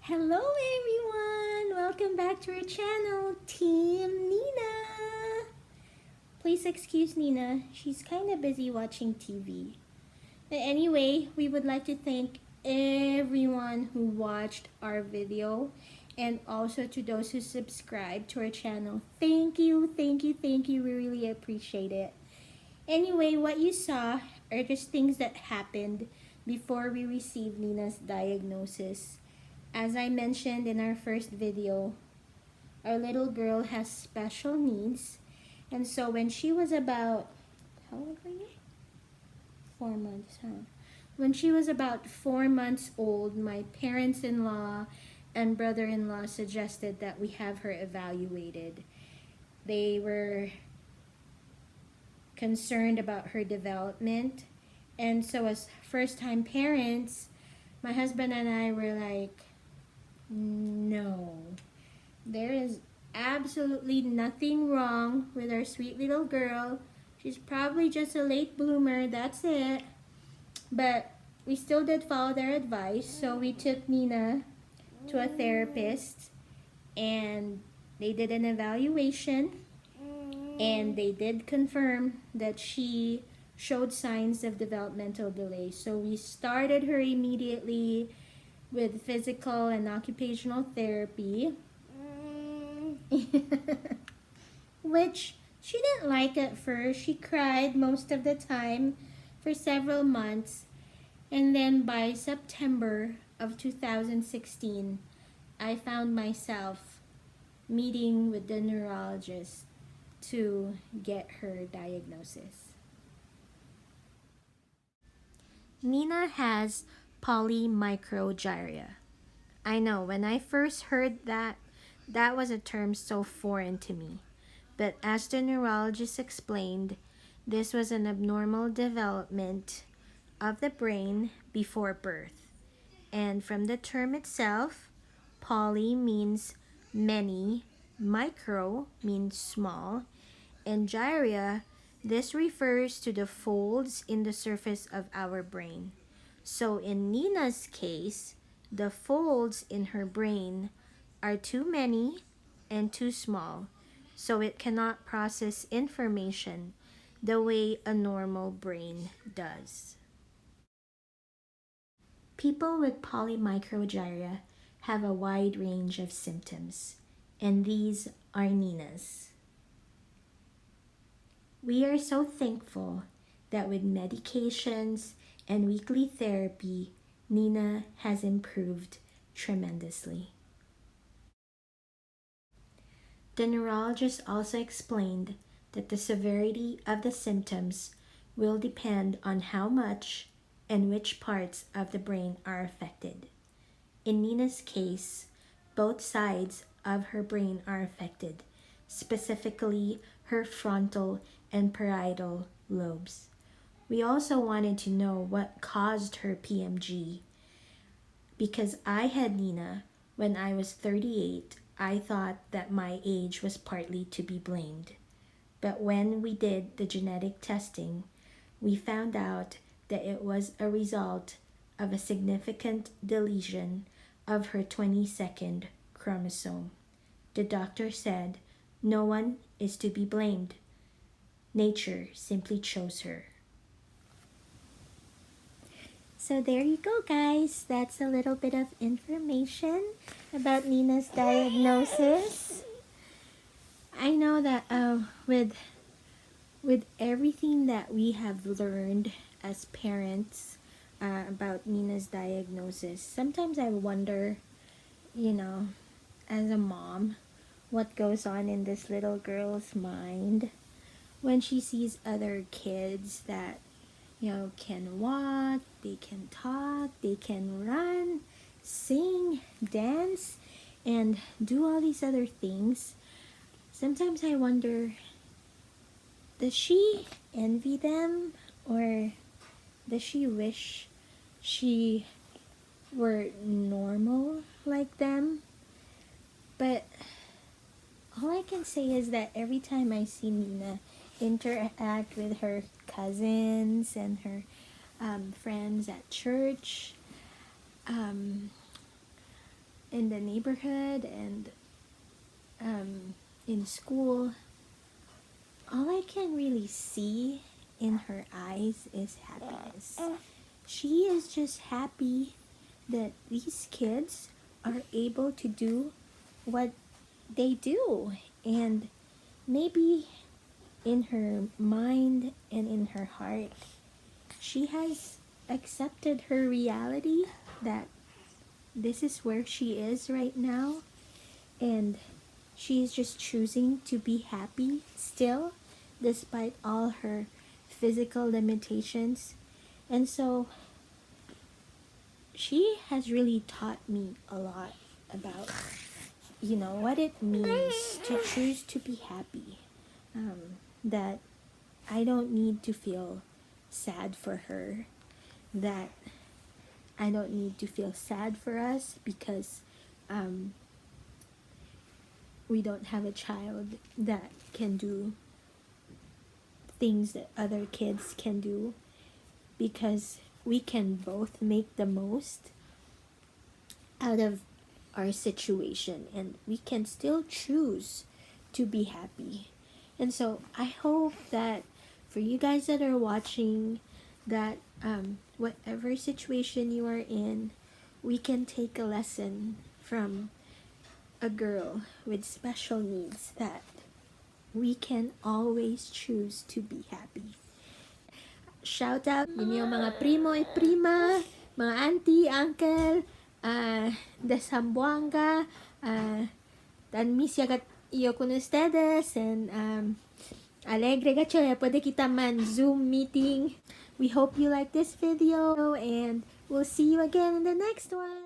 Hello everyone! Welcome back to our channel, Team Nina! Please excuse Nina, she's kind of busy watching TV. But anyway, we would like to thank everyone who watched our video and also to those who subscribed to our channel. Thank you, thank you, thank you. We really appreciate it. Anyway, what you saw are just things that happened before we received Nina's diagnosis. As I mentioned in our first video, our little girl has special needs. And so when she was about, how old were you? 4 months, huh? When she was about 4 months old, my parents-in-law and brother-in-law suggested that we have her evaluated. They were concerned about her development. And so as first-time parents, my husband and I were like, no, there is absolutely nothing wrong with our sweet little girl. She's probably just a late bloomer, that's it. But we still did follow their advice, so we took Nina to a therapist and they did an evaluation and they did confirm that she showed signs of developmental delay. So we started her immediately with physical and occupational therapy, which she didn't like at first. She cried most of the time for several months. And then by September of 2016, I found myself meeting with the neurologist to get her diagnosis. Nina has polymicrogyria. I know, when I first heard that, that was a term so foreign to me. But as the neurologist explained, this was an abnormal development of the brain before birth. And from the term itself, poly means many, micro means small, and gyria, this refers to the folds in the surface of our brain. So in Nina's case, the folds in her brain are too many and too small, so it cannot process information the way a normal brain does. People with polymicrogyria have a wide range of symptoms, and these are Nina's. We are so thankful that with medications and weekly therapy, Nina has improved tremendously. The neurologist also explained that the severity of the symptoms will depend on how much and which parts of the brain are affected. In Nina's case, both sides of her brain are affected, specifically her frontal and parietal lobes. We also wanted to know what caused her PMG. Because I had Nina when I was 38, I thought that my age was partly to be blamed. But when we did the genetic testing, we found out that it was a result of a significant deletion of her 22nd chromosome. The doctor said no one is to be blamed. Nature simply chose her. So there you go, guys. That's a little bit of information about Nina's diagnosis. I know that with everything that we have learned as parents about Nina's diagnosis, sometimes I wonder, as a mom, what goes on in this little girl's mind when she sees other kids that can walk, they can talk, they can run, sing, dance, and do all these other things. Sometimes I wonder, does she envy them, or does she wish she were normal like them? But all I can say is that every time I see Nina interact with her cousins and her friends at church, in the neighborhood and in school, all I can really see in her eyes is happiness. She is just happy that these kids are able to do what they do. And maybe in her mind and in her heart, she has accepted her reality that this is where she is right now, and she is just choosing to be happy still despite all her physical limitations. And so she has really taught me a lot about, what it means to choose to be happy. That I don't need to feel sad for her, that I don't need to feel sad for us because we don't have a child that can do things that other kids can do, because we can both make the most out of our situation and we can still choose to be happy. And so I hope that for you guys that are watching, that whatever situation you are in, we can take a lesson from a girl with special needs, that we can always choose to be happy. Shout out ninyo mga primo e prima, mga auntie, uncle, de Zamboanga, tan misya iyo con ustedes, and alegre gacho pwede kita man Zoom meeting. We hope you like this video, and we'll see you again in the next one.